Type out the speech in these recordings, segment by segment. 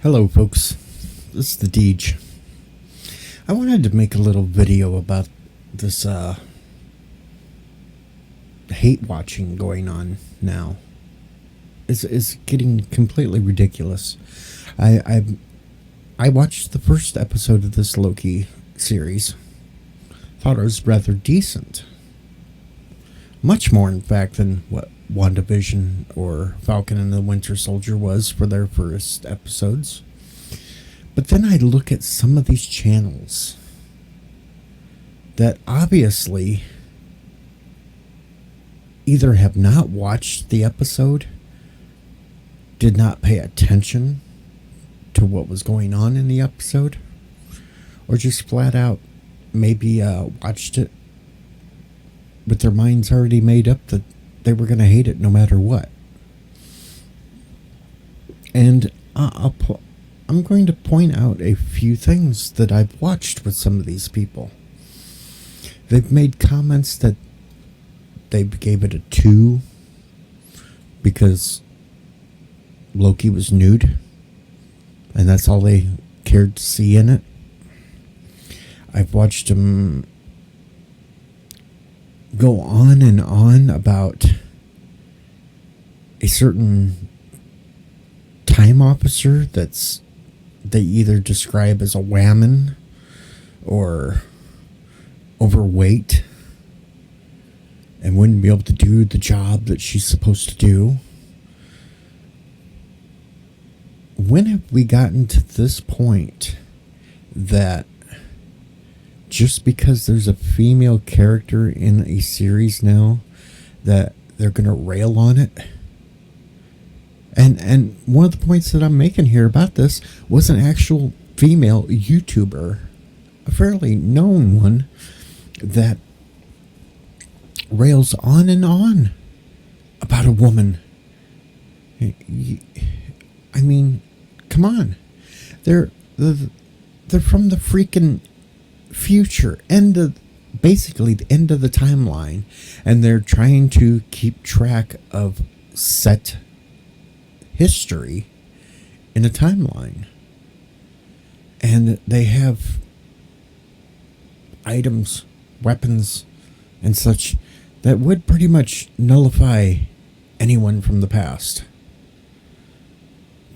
Hello folks, this is the Deej. I wanted to make a little video about this hate watching going on now. It's getting completely ridiculous. I watched the first episode of this Loki series. Thought it was rather decent. Much more, in fact, than what WandaVision or Falcon and the Winter Soldier was for their first episodes. But then I look at some of these channels that obviously either have not watched the episode, did not pay attention to what was going on in the episode, or just flat out maybe watched it with their minds already made up that they were going to hate it no matter what. And I'm going to point out a few things that I've watched with some of these people. They've made comments that they gave it a 2 because Loki was nude, and that's all they cared to see in it. I've watched them go on and on about a certain time officer that's they either describe as a whammon or overweight and wouldn't be able to do the job that she's supposed to do. When have we gotten to this point that just because there's a female character in a series now that they're going to rail on it? And one of the points that I'm making here about this was an actual female YouTuber, a fairly known one, that rails on and on about a woman. I mean, come on. They're from the freaking future, basically the end of the timeline, and they're trying to keep track of set history in a timeline, and they have items, weapons, and such that would pretty much nullify anyone from the past,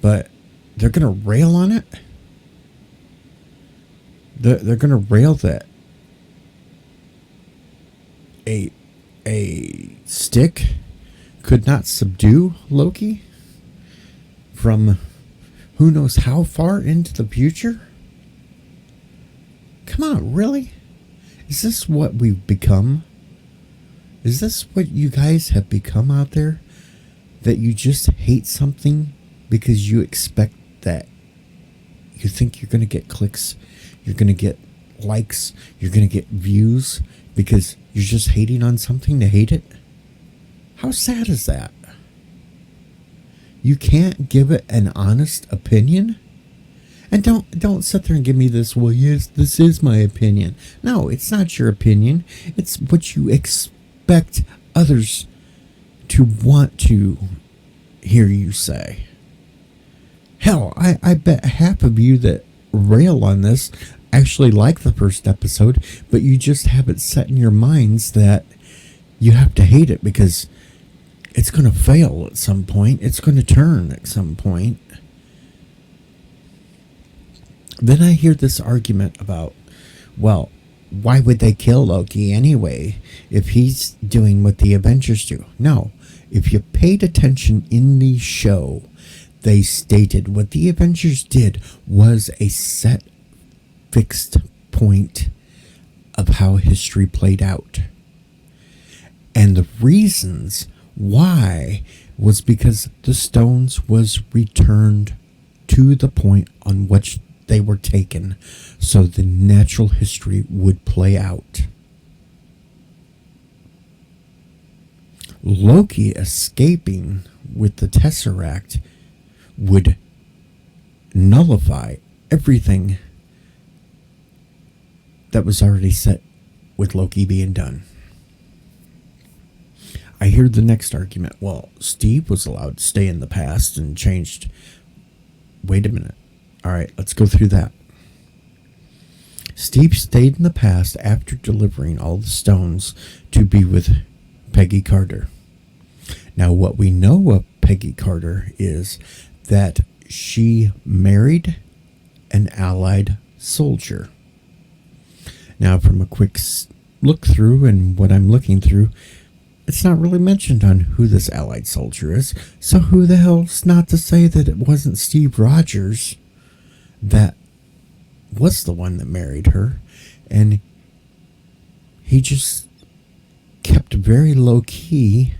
but they're gonna rail on it. They're going to rail that a stick could not subdue Loki from who knows how far into the future? Come on, really? Is this what we've become? Is this what you guys have become out there? That you just hate something because you expect that you think you're going to get clicks, you're going to get likes, you're going to get views because you're just hating on something to hate it? How sad is that? You can't give it an honest opinion? And don't sit there and give me this, well, yes, this is my opinion. No, it's not your opinion. It's what you expect others to want to hear you say. Hell, I bet half of you that rail on this actually like the first episode, but you just have it set in your minds that you have to hate it because it's going to fail at some point. It's going to turn at some point. Then I hear this argument about, well, why would they kill Loki anyway if he's doing what the Avengers do? No, if you paid attention in the show, they stated what the Avengers did was a set, fixed point of how history played out. And the reasons why was because the stones was returned to the point on which they were taken, so the natural history would play out. Loki escaping with the Tesseract would nullify everything that was already set with Loki being done. I hear the next argument. Well, Steve was allowed to stay in the past and changed. Wait a minute. All right, let's go through that. Steve stayed in the past after delivering all the stones to be with Peggy Carter. Now, what we know of Peggy Carter is that she married an Allied soldier. Now, from a quick look through and what I'm looking through, it's not really mentioned on who this Allied soldier is. So who the hell's not to say that it wasn't Steve Rogers that was the one that married her, and he just kept very low key,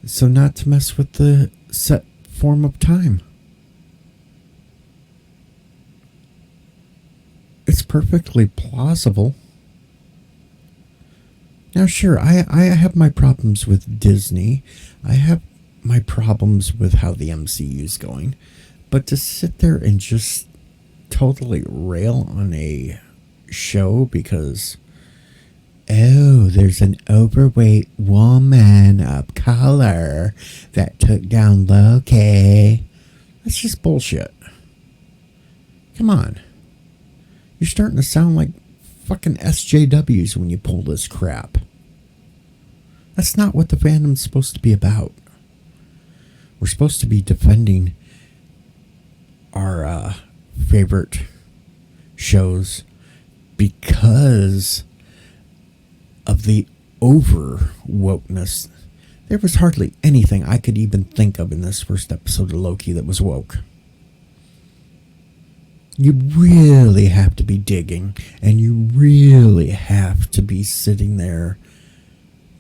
so not to mess with the set form of time. It's perfectly plausible. Now, sure, I have my problems with Disney. I have my problems with how the MCU is going. But to sit there and just totally rail on a show because, oh, there's an overweight woman of color that took down Loki. That's just bullshit. Come on. You're starting to sound like fucking SJWs when you pull this crap. That's not what the fandom's supposed to be about. We're supposed to be defending our favorite shows because of the over wokeness. There was hardly anything I could even think of in this first episode of Loki that was woke. You really have to be digging, and you really have to be sitting there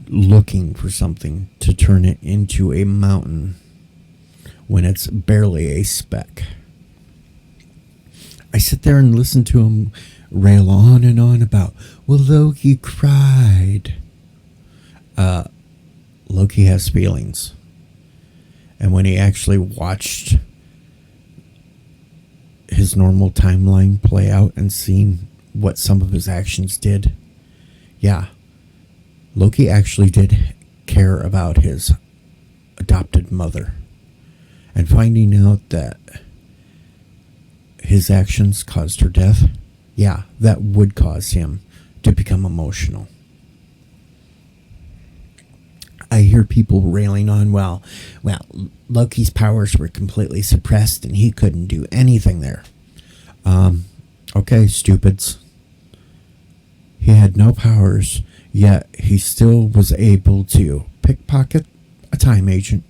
looking for something to turn it into a mountain when it's barely a speck. I sit there and listen to him rail on and on about, well, Loki cried. Loki has feelings. And when he actually watched his normal timeline play out and seen what some of his actions did, yeah, Loki actually did care about his adopted mother. And finding out that his actions caused her death, yeah, that would cause him to become emotional. I hear people railing on, well, Loki's powers were completely suppressed and he couldn't do anything there. Okay, stupids. He had no powers, yet he still was able to pickpocket a time agent,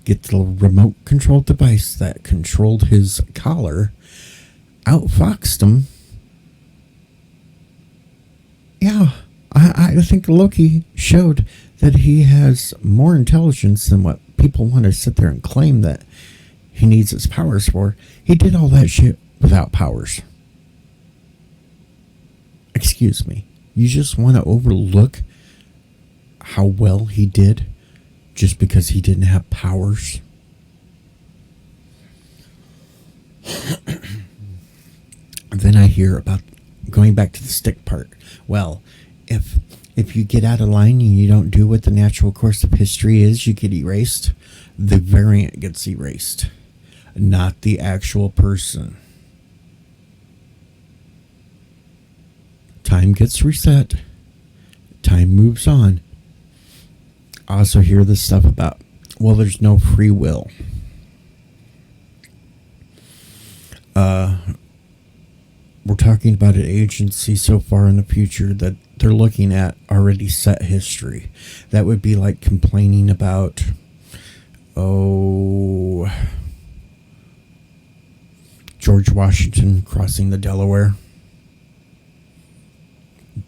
get the remote control device that controlled his collar, outfoxed him. Yeah, I think Loki showed that he has more intelligence than what people want to sit there and claim that he needs his powers for. He did all that shit without powers. Excuse me. You just want to overlook how well he did just because he didn't have powers? Then I hear about going back to the stick part. Well, if you get out of line and you don't do what the natural course of history is, you get erased. The variant gets erased, not the actual person. Time gets reset. Time moves on. I also hear this stuff about, well, there's no free will. We're talking about an agency so far in the future that they're looking at already set history. That would be like complaining about, George Washington crossing the Delaware.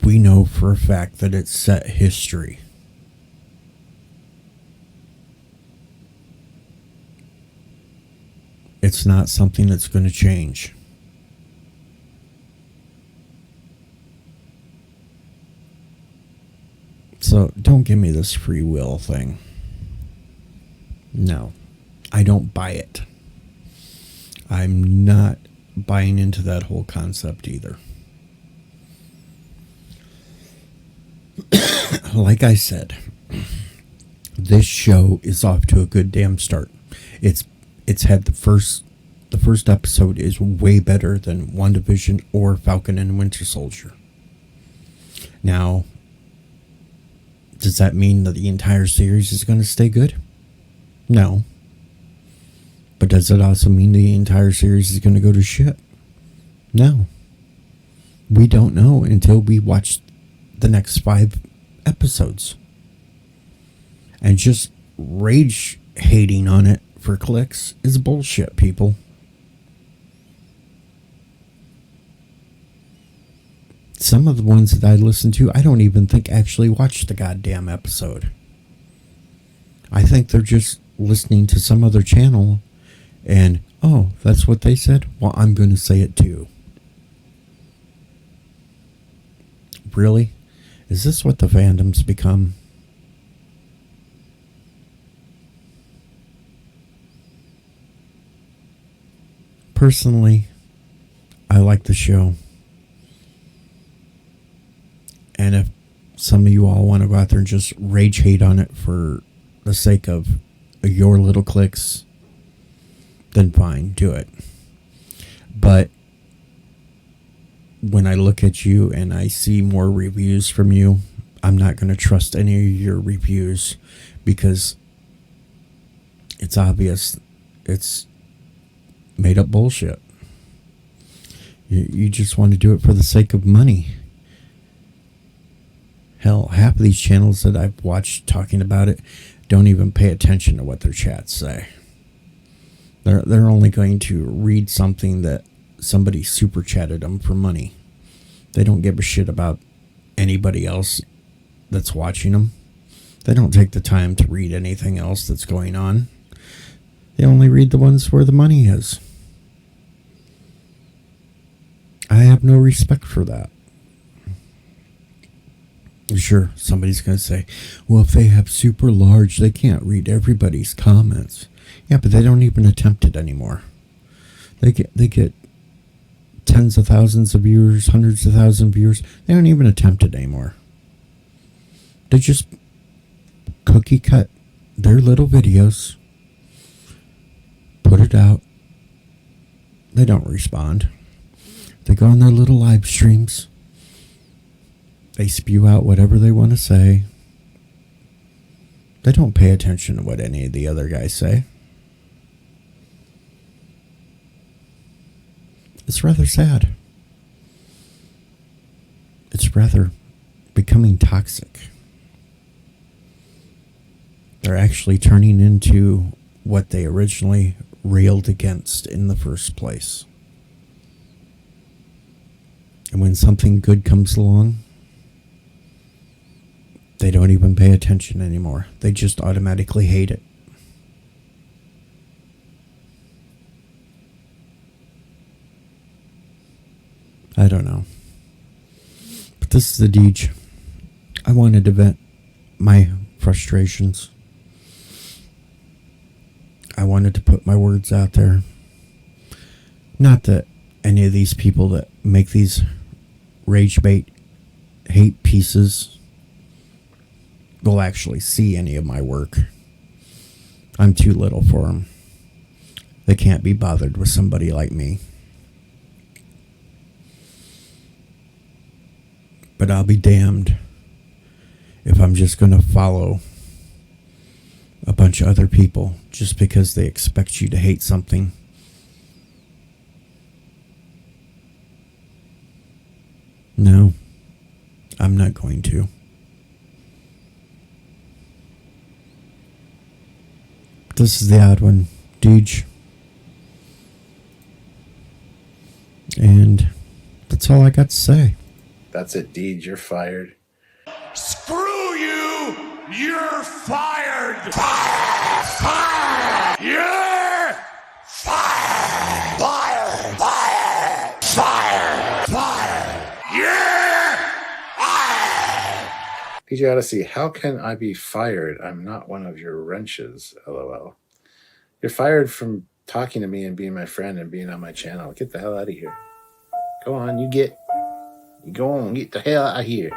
We know for a fact that it's set history. It's not something that's going to change. So don't give me this free will thing. No, I don't buy it. I'm not buying into that whole concept either. Like I said, this show is off to a good damn start. It's it's had the first episode is way better than WandaVision or Falcon and Winter Soldier. Now, does that mean that the entire series is going to stay good? No. But does it also mean the entire series is going to go to shit? No. We don't know until we watch the next 5 episodes. And just rage hating on it for clicks is bullshit, people. Some of the ones that I listen to, I don't even think actually watched the goddamn episode. I think they're just listening to some other channel and, oh, that's what they said? Well, I'm going to say it too. Really? Is this what the fandom's become? Personally, I like the show. And if some of you all want to go out there and just rage hate on it for the sake of your little clicks, then fine, do it. But when I look at you and I see more reviews from you, I'm not going to trust any of your reviews because it's obvious it's made up bullshit. You just want to do it for the sake of money. Hell, half of these channels that I've watched talking about it don't even pay attention to what their chats say. They're only going to read something that somebody super chatted them for money. They don't give a shit about anybody else that's watching them. They don't take the time to read anything else that's going on. They only read the ones where the money is. I have no respect for that. Sure, somebody's going to say, well, if they have super large, they can't read everybody's comments. Yeah, but they don't even attempt it anymore. They get tens of thousands of viewers, hundreds of thousands of viewers. They don't even attempt it anymore. They just cookie cut their little videos, put it out. They don't respond. They go on their little live streams. They spew out whatever they want to say. They don't pay attention to what any of the other guys say. It's rather sad. It's rather becoming toxic. They're actually turning into what they originally railed against in the first place. And when something good comes along, they don't even pay attention anymore. They just automatically hate it. I don't know. But this is the Deej. I wanted to vent my frustrations. I wanted to put my words out there. Not that any of these people that make these rage bait hate pieces will actually see any of my work. I'm too little for them. They can't be bothered with somebody like me. But I'll be damned if I'm just going to follow a bunch of other people just because they expect you to hate something. No, I'm not going to. This is the odd one, Deej. And that's all I got to say. That's it, Deej. You're fired. Screw you! You're fired! Fire! Fire! You're fired! Fire! Fire! Fire! Fire! You're fired! PJ Odyssey, how can I be fired? I'm not one of your wrenches, LOL. You're fired from talking to me and being my friend and being on my channel. Get the hell out of here. Go on, you go on, get the hell out of here.